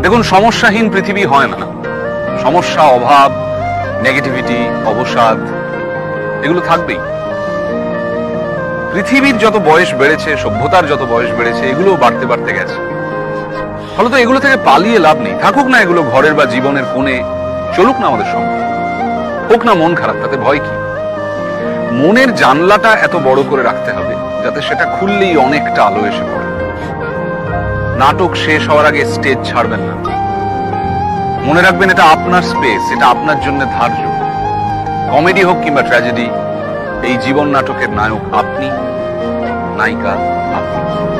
দেখুন, সমস্যাহীন পৃথিবী হয় না। সমস্যা, অভাব, নেগেটিভিটি, অবসাদ এগুলো থাকবেই। পৃথিবীর যত বয়স বেড়েছে, সভ্যতার যত বয়স বেড়েছে, এগুলো বাড়তে বাড়তে গেছে। ফলত এগুলো থেকে পালিয়ে লাভ নেই। থাকুক না এগুলো ঘরের বা জীবনের কোণে, চলুক না আমাদের সঙ্গে। হোক না মন খারাপ, তাতে ভয় কি? মনের জানলাটা এত বড় করে রাখতে হবে যাতে সেটা খুললেই অনেকটা আলো এসে পড়ে। নাটক শেষ হওয়ার আগে স্টেজ ছাড়বেন না। মনে রাখবেন, এটা আপনার স্পেস, এটা আপনার জন্য ধার্য। কমেডি হোক কিংবা ট্র্যাজেডি, এই জীবন নাটকের নায়ক আপনি, নায়িকা আপনি।